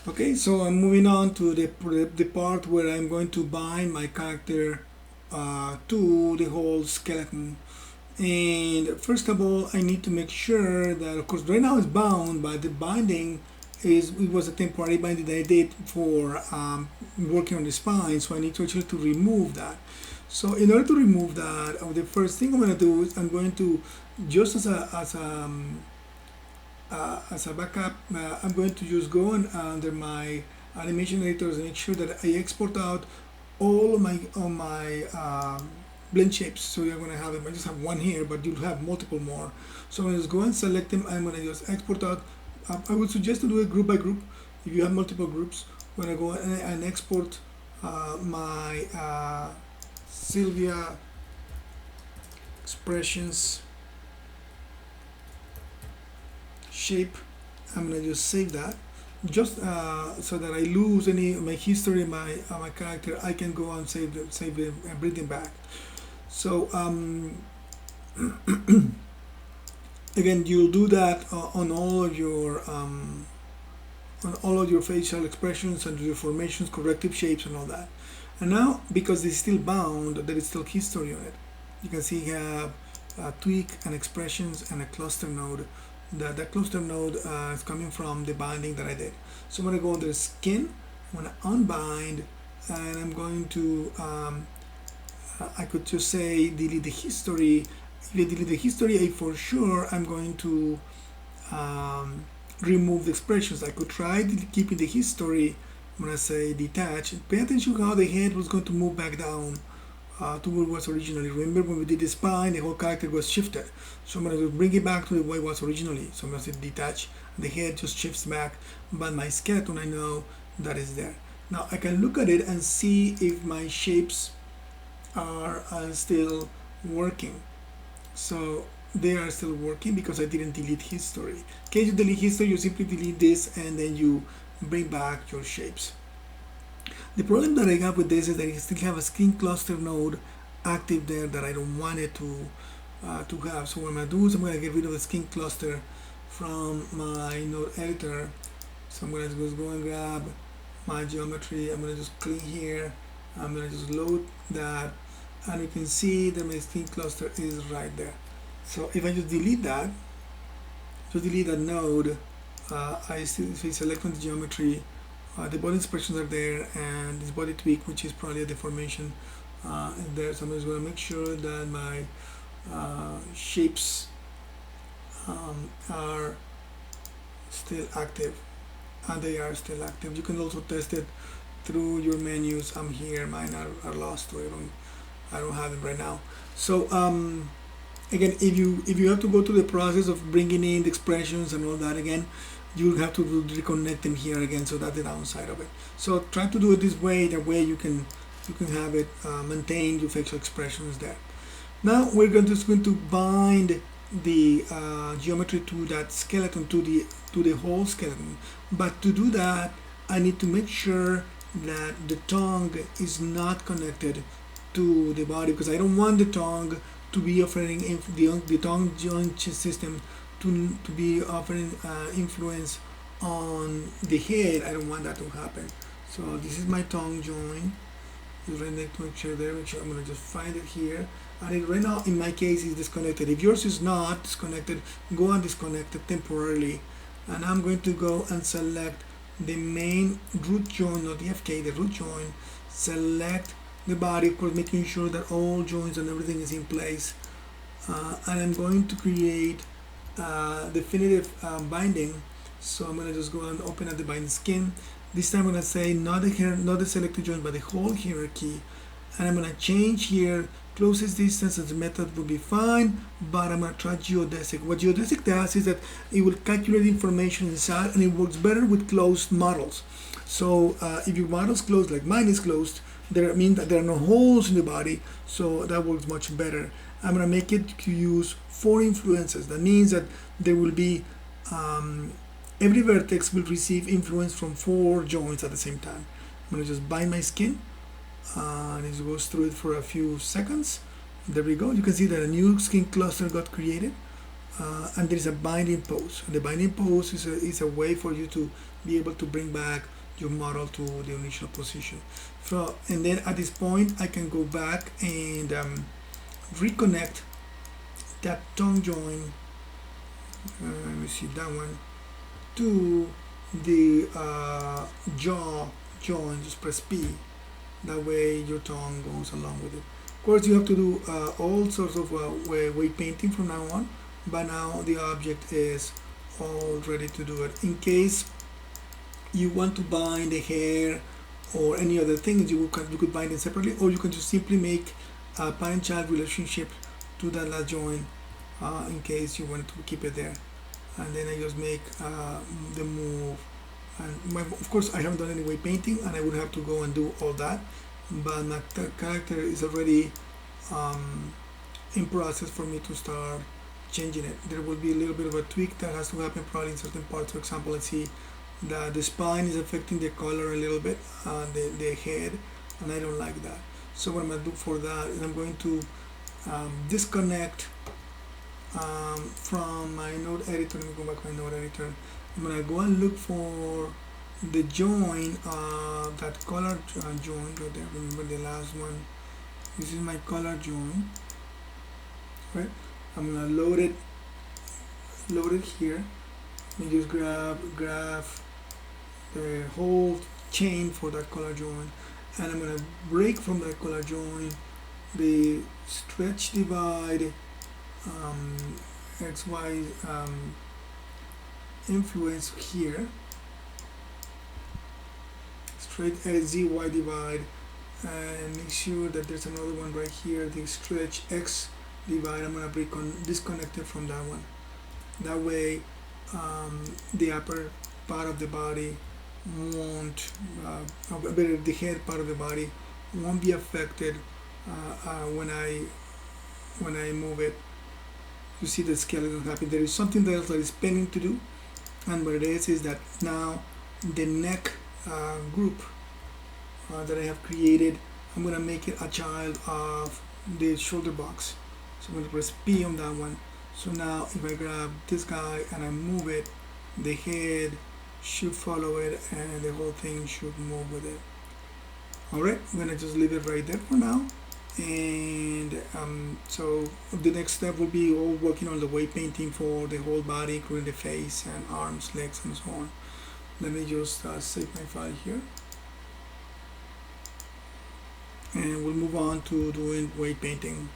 Okay, so I'm moving on to the part where I'm going to bind my character to the whole skeleton. And first of all, I need to make sure that, of course, right now it's bound, but the binding it was a temporary binding that I did for working on the spine, so I need to actually to remove that. So in order to remove that, the first thing I'm going to do is I'm going to just as a backup, I'm going to just go under my animation editors and make sure that I export out all of my blend shapes. So you're going to have them. I just have one here, but you'll have multiple more. So I'm going to just go and select them. I'm going to just export out. I would suggest to do it group by group. If you have multiple groups, I'm going to go and export my Sylvia expressions shape. I'm gonna just save that just so that I lose any of my history, my character. I can go and save them and bring them back. So again, you'll do that on all of your facial expressions and your formations, corrective shapes, and all that. And now, because it's still bound, there is still history on it. You can see you have a tweak and expressions and a cluster node. That cluster node is coming from the binding that I did. So I'm going to go under skin, I'm going to unbind, and I'm going to, I could just say delete the history. If I delete the history, for sure I'm going to remove the expressions. I could try keeping the history. I'm going to say detach. Pay attention how the head was going to move back down to where it was originally. Remember when we did the spine, the whole character was shifted. So I'm going to bring it back to the way it was originally. So I'm going to say detach. The head just shifts back, but my skeleton, I know that is there. Now I can look at it and see if my shapes are still working. So they are still working because I didn't delete history. In case you delete history, you simply delete this and then you bring back your shapes. The problem that I have with this is that I still have a skin cluster node active there that I don't want it to have. So what I'm going to do is I'm going to get rid of the skin cluster from my node editor. So I'm going to just go and grab my geometry. I'm going to just click here. I'm going to just load that, and you can see that my skin cluster is right there. So if I just delete that, node, I select on the geometry. The body expressions are there, and this body tweak, which is probably a deformation, is there. So I'm just going to make sure that my shapes are still active, and they are still active. You can also test it through your menus. I'm here, mine are lost, so I don't have it right now. So again, if you have to go through the process of bringing in the expressions and all that again, you'll have to reconnect them here again. So that's the downside of it. So try to do it this way. That way you can have it maintain your facial expressions there. Now we're just going to bind the geometry to that skeleton, to the whole skeleton. But to do that, I need to make sure that the tongue is not connected to the body, because I don't want the tongue to be offering the tongue joint system to be offering influence on the head. I don't want that to happen. So this is my tongue joint. Just right next to make sure there. Make sure I'm gonna just find it here. And right now, in my case, is disconnected. If yours is not disconnected, go and disconnect it temporarily. And I'm going to go and select the main root joint, not the FK, the root joint. Select the body, of course, making sure that all joints and everything is in place. And I'm going to create definitive binding. So I'm going to just go and open up the binding skin. This time I'm going to say not the selected joint, but the whole hierarchy. And I'm going to change here closest distance as the method will be fine, but I'm going to try geodesic. What geodesic does is that it will calculate information inside, and it works better with closed models. So if your model is closed, like mine is closed, there means that there are no holes in the body, so that works much better. I'm going to make it to use 4 influences. That means that there will be every vertex will receive influence from 4 joints at the same time. I'm going to just bind my skin, and it goes through it for a few seconds. There we go. You can see that a new skin cluster got created. and there is a binding pose. The binding pose is a way for you to be able to bring back your model to the initial position. And then at this point, I can go back and reconnect that tongue joint. Let me see that one to the jaw joint. Just press P. That way your tongue goes along with it. Of course, you have to do all sorts of weight painting from now on, but now the object is all ready to do it. In case you want to bind the hair or any other things, you could bind it separately, or you can just simply make a parent-child relationship to that last joint in case you want to keep it there. And then I just make the move. And of course, I haven't done any weight painting, and I would have to go and do all that. But my character is already in process for me to start changing it. There will be a little bit of a tweak that has to happen probably in certain parts. For example, let's see that the spine is affecting the color a little bit, the head, and I don't like that. So what I'm going to do for that is I'm going to disconnect from my node editor. Let me go back to my node editor. I'm going to go and look for the joint, that color joint right there. Remember the last one. This is my color joint, right? I'm going to load it here. Let me just grab the whole chain for that color joint, and I'm going to break from that color joint the stretch divide XY influence here, straight ZY divide, and make sure that there's another one right here, the stretch X divide. I'm going to disconnect it from that one. That way the upper part of the body won't, the head part of the body won't be affected when I move it. You see the skeleton happen. There is something else that is pending to do, and what it is that now the neck group that I have created, I'm going to make it a child of the shoulder box. So I'm going to press P on that one. So now if I grab this guy and I move it, the head should follow it and the whole thing should move with it. Alright, I'm going to just leave it right there for now. And so the next step will be all working on the weight painting for the whole body, including the face and arms, legs, and so on. Let me just save my file here. And we'll move on to doing weight painting.